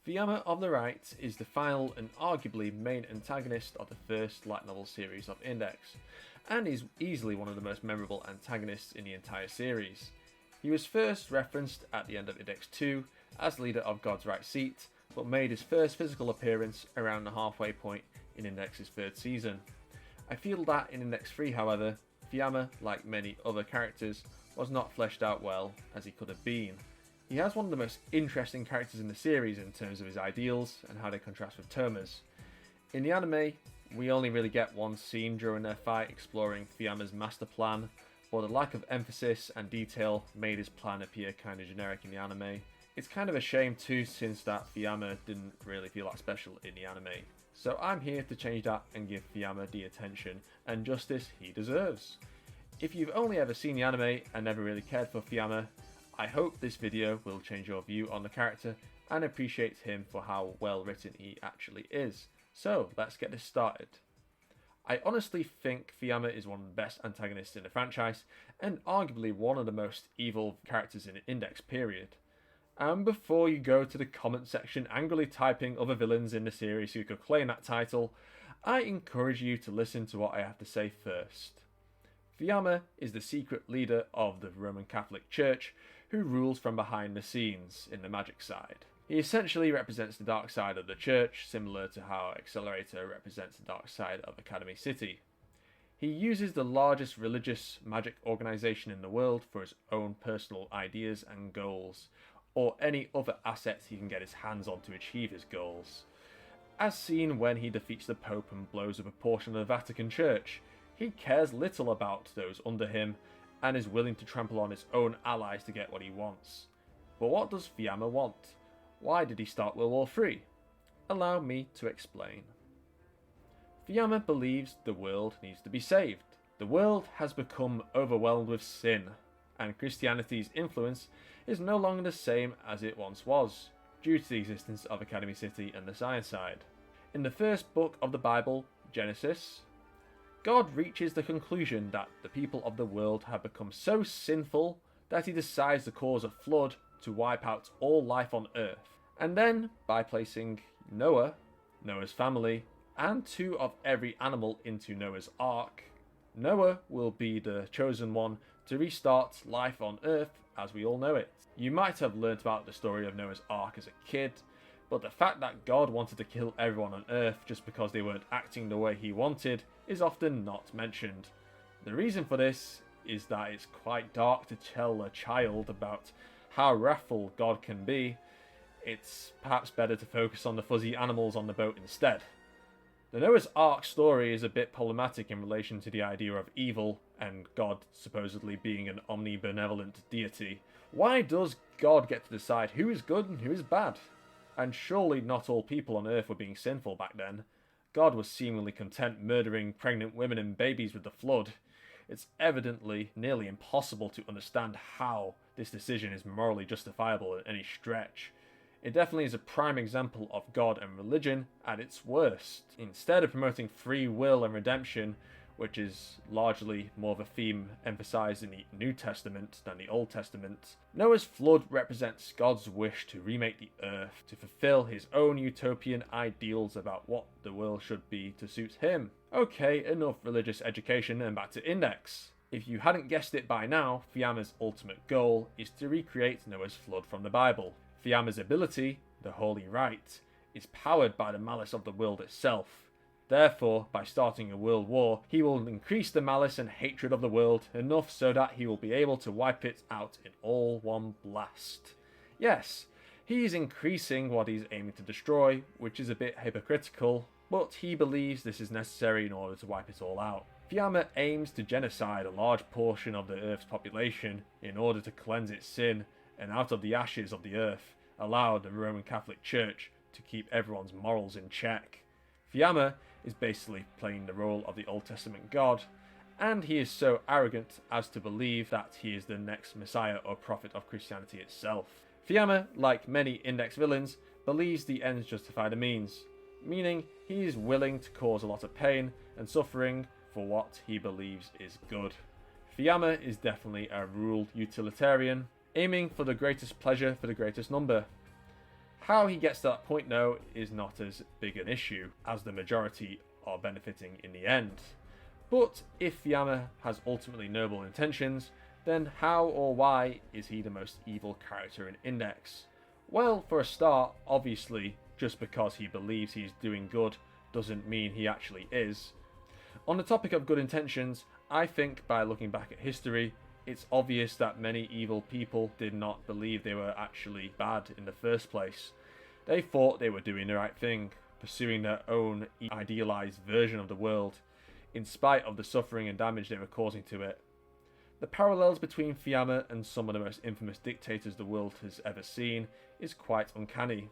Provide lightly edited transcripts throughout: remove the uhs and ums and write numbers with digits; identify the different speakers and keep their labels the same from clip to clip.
Speaker 1: Fiamma of the Right is the final and arguably main antagonist of the first light novel series of Index, and is easily one of the most memorable antagonists in the entire series. He was first referenced at the end of Index 2 as leader of God's Right Seat, but made his first physical appearance around the halfway point in Index's third season. I feel that in Index 3, however, Fiamma, like many other characters, was not fleshed out well as he could have been. He has one of the most interesting characters in the series in terms of his ideals and how they contrast with Toma's. In the anime, we only really get one scene during their fight exploring Fiamma's master plan, but the lack of emphasis and detail made his plan appear kinda generic in the anime. It's kind of a shame too, since that Fiamma didn't really feel that special in the anime. So I'm here to change that and give Fiamma the attention and justice he deserves. If you've only ever seen the anime and never really cared for Fiamma, I hope this video will change your view on the character and appreciate him for how well written he actually is. So let's get this started. I honestly think Fiamma is one of the best antagonists in the franchise, and arguably one of the most evil characters in the Index period. And before you go to the comment section angrily typing other villains in the series who could claim that title, I encourage you to listen to what I have to say first. Fiamma is the secret leader of the Roman Catholic Church, who rules from behind the scenes in the magic side. He essentially represents the dark side of the church, similar to how Accelerator represents the dark side of Academy City. He uses the largest religious magic organization in the world for his own personal ideas and goals, or any other assets he can get his hands on to achieve his goals. As seen when he defeats the Pope and blows up a portion of the Vatican Church, he cares little about those under him, and is willing to trample on his own allies to get what he wants. But what does Fiamma want? Why did he start World War III? Allow me to explain. Fiamma believes the world needs to be saved. The world has become overwhelmed with sin, and Christianity's influence is no longer the same as it once was, due to the existence of Academy City and the science side. In the first book of the Bible, Genesis, God reaches the conclusion that the people of the world have become so sinful that he decides to cause a flood to wipe out all life on Earth. And then, by placing Noah, Noah's family, and 2 of every animal into Noah's Ark, Noah will be the chosen one to restart life on Earth as we all know it. You might have learnt about the story of Noah's Ark as a kid, but the fact that God wanted to kill everyone on Earth just because they weren't acting the way he wanted is often not mentioned. The reason for this is that it's quite dark to tell a child about how wrathful God can be. It's perhaps better to focus on the fuzzy animals on the boat instead. The Noah's Ark story is a bit problematic in relation to the idea of evil and God supposedly being an omnibenevolent deity. Why does God get to decide who is good and who is bad? And surely not all people on Earth were being sinful back then. God was seemingly content murdering pregnant women and babies with the flood. It's evidently nearly impossible to understand how this decision is morally justifiable at any stretch. It definitely is a prime example of God and religion at its worst. Instead of promoting free will and redemption, which is largely more of a theme emphasized in the New Testament than the Old Testament, Noah's flood represents God's wish to remake the earth, to fulfill his own utopian ideals about what the world should be to suit him. Okay, enough religious education and back to Index. If you hadn't guessed it by now, Fiamma's ultimate goal is to recreate Noah's flood from the Bible. Fiamma's ability, the Holy Right, is powered by the malice of the world itself. Therefore, by starting a world war, he will increase the malice and hatred of the world enough so that he will be able to wipe it out in all one blast. Yes, he is increasing what he's aiming to destroy, which is a bit hypocritical, but he believes this is necessary in order to wipe it all out. Fiamma aims to genocide a large portion of the Earth's population in order to cleanse its sin, and out of the ashes of the Earth, allow the Roman Catholic Church to keep everyone's morals in check. Fiamma is basically playing the role of the Old Testament God, and he is so arrogant as to believe that he is the next Messiah or prophet of Christianity itself. Fiamma, like many Index villains, believes the ends justify the means, meaning he is willing to cause a lot of pain and suffering for what he believes is good. Fiamma is definitely a ruled utilitarian, aiming for the greatest pleasure for the greatest number. How he gets to that point though is not as big an issue, as the majority are benefiting in the end. But if Fiamma has ultimately noble intentions, then how or why is he the most evil character in Index? Well, for a start, obviously, just because he believes he's doing good doesn't mean he actually is. On the topic of good intentions, I think by looking back at history, it's obvious that many evil people did not believe they were actually bad in the first place. They thought they were doing the right thing, pursuing their own idealized version of the world, in spite of the suffering and damage they were causing to it. The parallels between Fiamma and some of the most infamous dictators the world has ever seen is quite uncanny.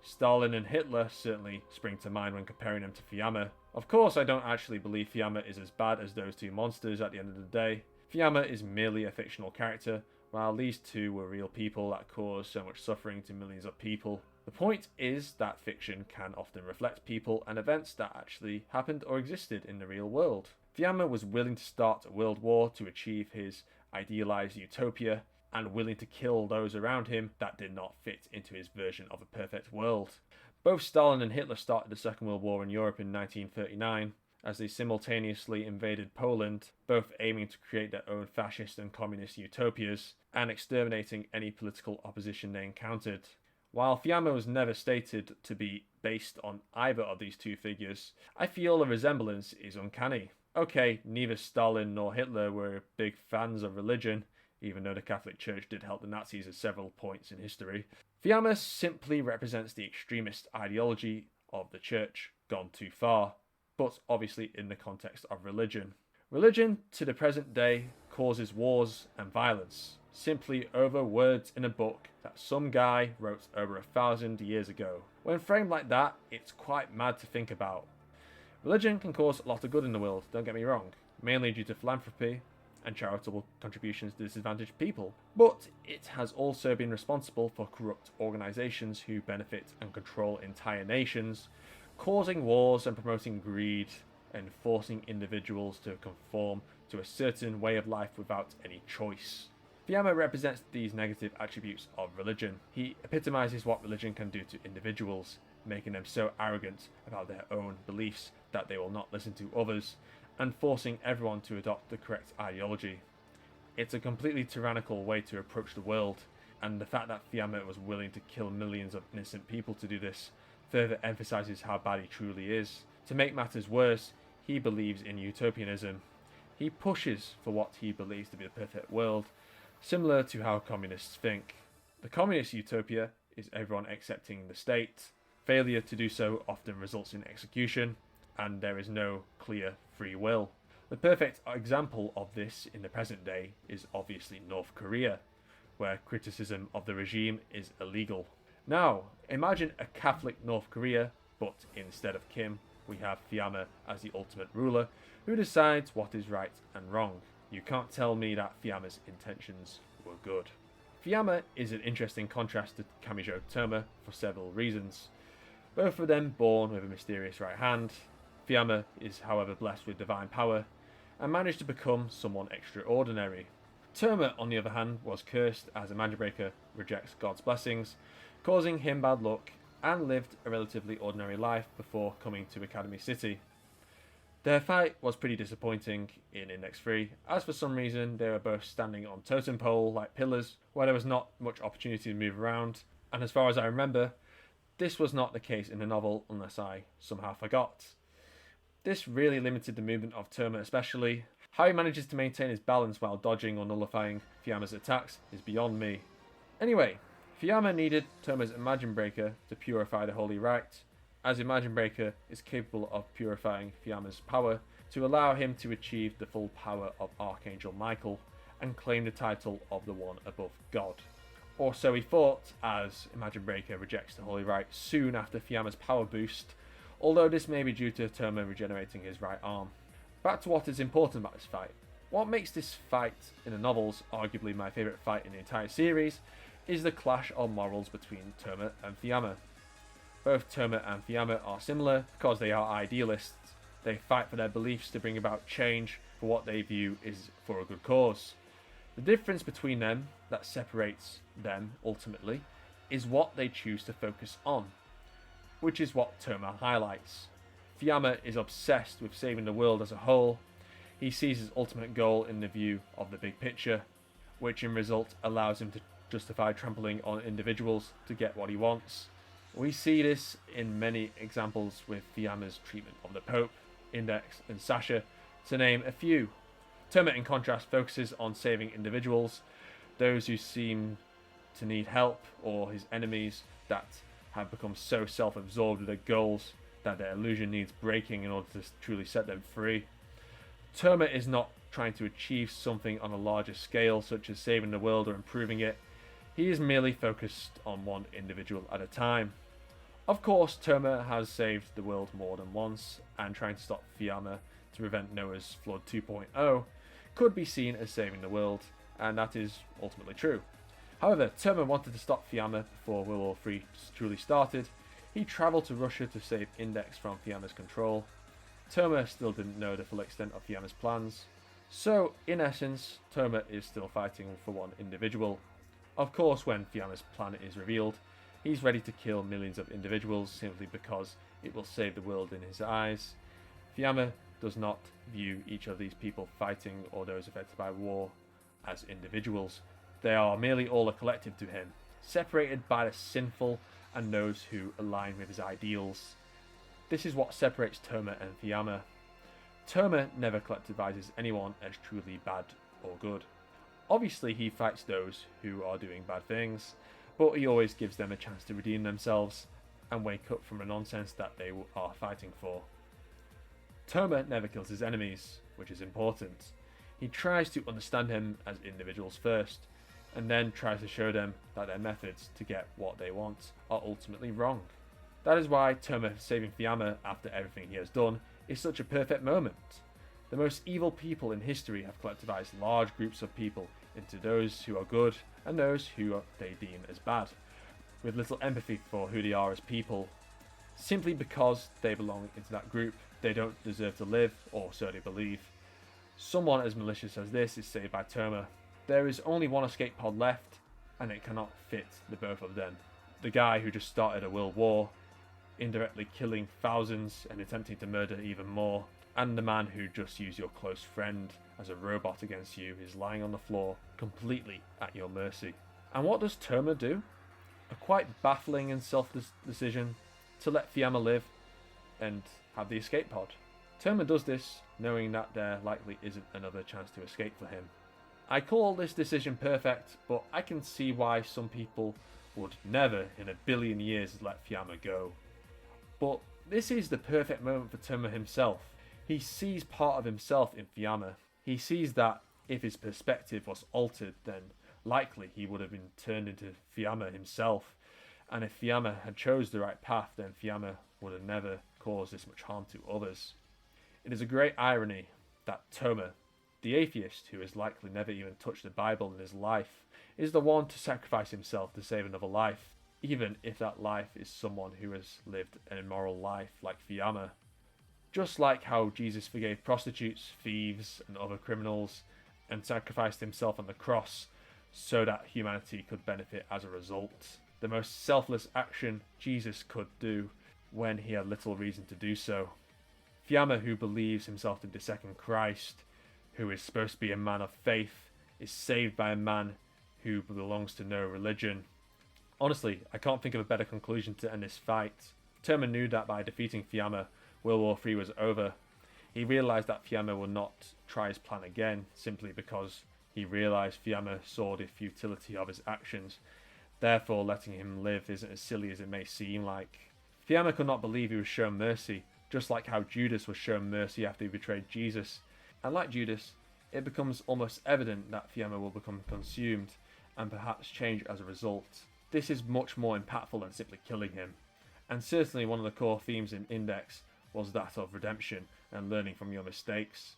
Speaker 1: Stalin and Hitler certainly spring to mind when comparing them to Fiamma. Of course, I don't actually believe Fiamma is as bad as those two monsters at the end of the day. Fiamma is merely a fictional character, while these two were real people that caused so much suffering to millions of people. The point is that fiction can often reflect people and events that actually happened or existed in the real world. Fiamma was willing to start a world war to achieve his idealized utopia, and willing to kill those around him that did not fit into his version of a perfect world. Both Stalin and Hitler started the Second World War in Europe in 1939, as they simultaneously invaded Poland, both aiming to create their own fascist and communist utopias, and exterminating any political opposition they encountered. While Fiamma was never stated to be based on either of these two figures, I feel the resemblance is uncanny. Okay, neither Stalin nor Hitler were big fans of religion, even though the Catholic Church did help the Nazis at several points in history. Fiamma simply represents the extremist ideology of the Church gone too far, but obviously in the context of religion. Religion, to the present day, causes wars and violence, simply over words in a book that some guy wrote over 1,000 years ago. When framed like that, it's quite mad to think about. Religion can cause a lot of good in the world, don't get me wrong, mainly due to philanthropy and charitable contributions to disadvantaged people. But it has also been responsible for corrupt organisations who benefit and control entire nations, causing wars and promoting greed and forcing individuals to conform to a certain way of life without any choice. Fiamma represents these negative attributes of religion. He epitomizes what religion can do to individuals, making them so arrogant about their own beliefs that they will not listen to others, and forcing everyone to adopt the correct ideology. It's a completely tyrannical way to approach the world, and the fact that Fiamma was willing to kill millions of innocent people to do this further emphasizes how bad he truly is. To make matters worse, he believes in utopianism. He pushes for what he believes to be the perfect world, similar to how communists think. The communist utopia is everyone accepting the state. Failure to do so often results in execution, and there is no clear free will. The perfect example of this in the present day is obviously North Korea, where criticism of the regime is illegal. Now, imagine a Catholic North Korea, but instead of Kim, we have Fiamma as the ultimate ruler, who decides what is right and wrong. You can't tell me that Fiamma's intentions were good. Fiamma is an interesting contrast to Kamijo Toma for several reasons. Both of them born with a mysterious right hand. Fiamma is however blessed with divine power, and managed to become someone extraordinary. Toma, on the other hand, was cursed as a magic breaker rejects God's blessings, causing him bad luck, and lived a relatively ordinary life before coming to Academy City. Their fight was pretty disappointing in Index 3, as for some reason they were both standing on totem pole like pillars, where there was not much opportunity to move around, and as far as I remember, this was not the case in the novel unless I somehow forgot. This really limited the movement of Toma especially. How he manages to maintain his balance while dodging or nullifying Fiamma's attacks is beyond me. Anyway, Fiamma needed Toma's Imagine Breaker to purify the Holy Rite, as Imagine Breaker is capable of purifying Fiamma's power to allow him to achieve the full power of Archangel Michael and claim the title of the One Above God. Or so he thought, as Imagine Breaker rejects the Holy Rite soon after Fiamma's power boost, although this may be due to Toma regenerating his right arm. Back to what is important about this fight. What makes this fight in the novels arguably my favourite fight in the entire series is the clash of morals between Toma and Fiamma. Both Toma and Fiamma are similar because they are idealists. They fight for their beliefs to bring about change for what they view is for a good cause. The difference between them that separates them ultimately is what they choose to focus on, which is what Toma highlights. Fiamma is obsessed with saving the world as a whole. He sees his ultimate goal in the view of the big picture, which in result allows him to justify trampling on individuals to get what he wants. We see this in many examples with Fiamma's treatment of the Pope, Index, and Sasha, to name a few. Toma, in contrast, focuses on saving individuals, those who seem to need help, or his enemies that have become so self-absorbed with their goals that their illusion needs breaking in order to truly set them free. Toma is not trying to achieve something on a larger scale, such as saving the world or improving it. He is merely focused on one individual at a time. Of course, Toma has saved the world more than once, and trying to stop Fiamma to prevent Noah's Flood 2.0 could be seen as saving the world, and that is ultimately true. However, Toma wanted to stop Fiamma before World War III truly started. He travelled to Russia to save Index from Fiamma's control. Toma still didn't know the full extent of Fiamma's plans. So, in essence, Toma is still fighting for one individual. Of course, when Fiamma's plan is revealed, he's ready to kill millions of individuals simply because it will save the world in his eyes. Fiamma does not view each of these people fighting or those affected by war as individuals. They are merely all a collective to him, separated by the sinful and those who align with his ideals. This is what separates Toma and Fiamma. Toma never collectivizes anyone as truly bad or good. Obviously, he fights those who are doing bad things, but he always gives them a chance to redeem themselves and wake up from the nonsense that they are fighting for. Toma never kills his enemies, which is important. He tries to understand them as individuals first, and then tries to show them that their methods to get what they want are ultimately wrong. That is why Toma saving Fiamma after everything he has done is such a perfect moment. The most evil people in history have collectivized large groups of people into those who are good and those who they deem as bad, with little empathy for who they are as people. Simply because they belong into that group, they don't deserve to live, or so they believe. Someone as malicious as this is saved by Toma. There is only one escape pod left, and it cannot fit the both of them. The guy who just started a world war, indirectly killing thousands and attempting to murder even more, and the man who just used your close friend as a robot against you is lying on the floor, completely at your mercy. And what does Toma do? A quite baffling and selfless decision to let Fiamma live and have the escape pod. Toma does this knowing that there likely isn't another chance to escape for him. I call this decision perfect, but I can see why some people would never in a billion years let Fiamma go. But this is the perfect moment for Toma himself. He sees part of himself in Fiamma. He sees that if his perspective was altered, then likely he would have been turned into Fiamma himself. And if Fiamma had chose the right path, then Fiamma would have never caused this much harm to others. It is a great irony that Toma, the atheist who has likely never even touched the Bible in his life, is the one to sacrifice himself to save another life, even if that life is someone who has lived an immoral life like Fiamma. Just like how Jesus forgave prostitutes, thieves, and other criminals, and sacrificed himself on the cross so that humanity could benefit as a result. The most selfless action Jesus could do when he had little reason to do so. Fiamma, who believes himself to be the second Christ, who is supposed to be a man of faith, is saved by a man who belongs to no religion. Honestly, I can't think of a better conclusion to end this fight. Toma knew that by defeating Fiamma, World War III was over. He realised that Fiamma would not try his plan again, simply because he realised Fiamma saw the futility of his actions. Therefore, letting him live isn't as silly as it may seem like. Fiamma could not believe he was shown mercy, just like how Judas was shown mercy after he betrayed Jesus. And like Judas, it becomes almost evident that Fiamma will become consumed, and perhaps change as a result. This is much more impactful than simply killing him. And certainly one of the core themes in Index was that of redemption and learning from your mistakes.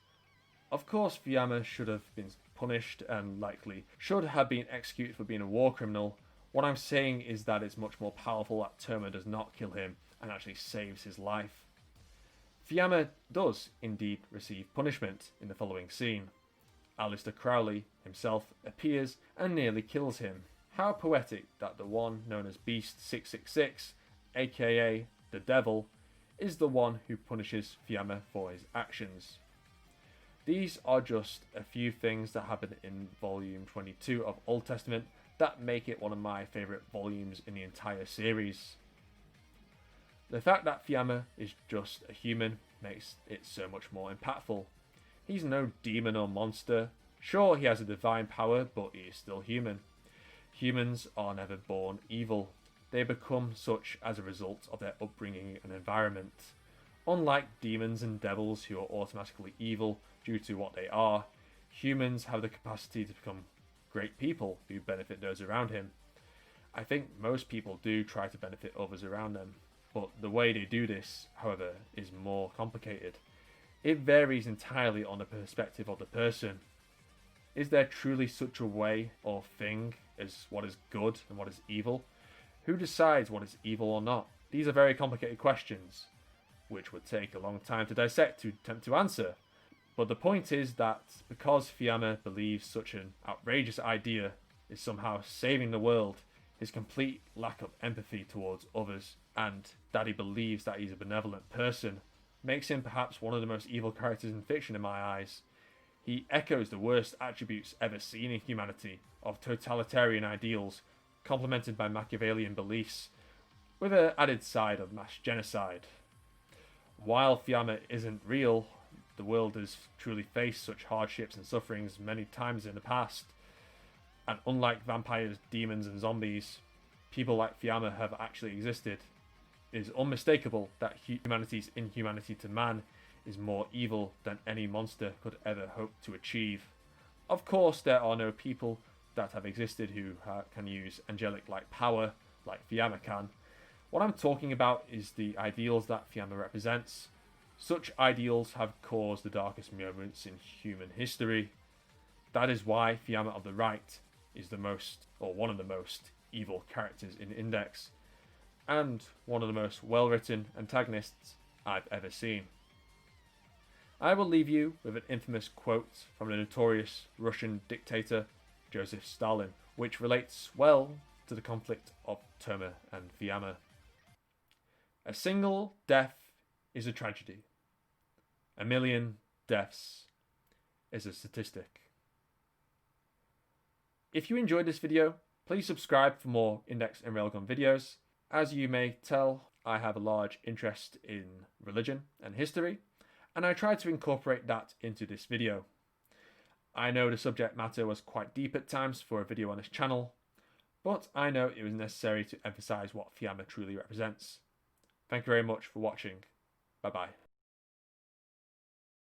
Speaker 1: Of course, Fiamma should have been punished and likely should have been executed for being a war criminal. What I'm saying is that it's much more powerful that Toma does not kill him and actually saves his life. Fiamma does indeed receive punishment in the following scene. Aleister Crowley himself appears and nearly kills him. How poetic that the one known as Beast 666, aka the Devil, is the one who punishes Fiamma for his actions. These are just a few things that happen in volume 22 of Old Testament that make it one of my favourite volumes in the entire series. The fact that Fiamma is just a human makes it so much more impactful. He's no demon or monster. Sure, he has a divine power, but he is still human. Humans are never born evil. They become such as a result of their upbringing and environment. Unlike demons and devils who are automatically evil due to what they are, humans have the capacity to become great people who benefit those around him. I think most people do try to benefit others around them, but the way they do this, however, is more complicated. It varies entirely on the perspective of the person. Is there truly such a way or thing as what is good and what is evil? Who decides what is evil or not? These are very complicated questions, which would take a long time to dissect to attempt to answer. But the point is that because Fiamma believes such an outrageous idea is somehow saving the world, his complete lack of empathy towards others, and that he believes that he's a benevolent person, makes him perhaps one of the most evil characters in fiction in my eyes. He echoes the worst attributes ever seen in humanity, of totalitarian ideals, complemented by Machiavellian beliefs, with an added side of mass genocide. While Fiamma isn't real, the world has truly faced such hardships and sufferings many times in the past, and unlike vampires, demons and zombies, people like Fiamma have actually existed. It is unmistakable that humanity's inhumanity to man is more evil than any monster could ever hope to achieve. Of course, there are no people that have existed who can use angelic-like power like Fiamma can. What I'm talking about is the ideals that Fiamma represents. Such ideals have caused the darkest moments in human history. That is why Fiamma of the Right is the most, or one of the most, evil characters in Index, and one of the most well-written antagonists I've ever seen. I will leave you with an infamous quote from the notorious Russian dictator Joseph Stalin, which relates well to the conflict of Toma and Fiamma. A single death is a tragedy. A million deaths is a statistic. If you enjoyed this video, please subscribe for more Index and Railgun videos. As you may tell, I have a large interest in religion and history, and I tried to incorporate that into this video. I know the subject matter was quite deep at times for a video on this channel, but I know it was necessary to emphasize what Fiamma truly represents. Thank you very much for watching. Bye bye.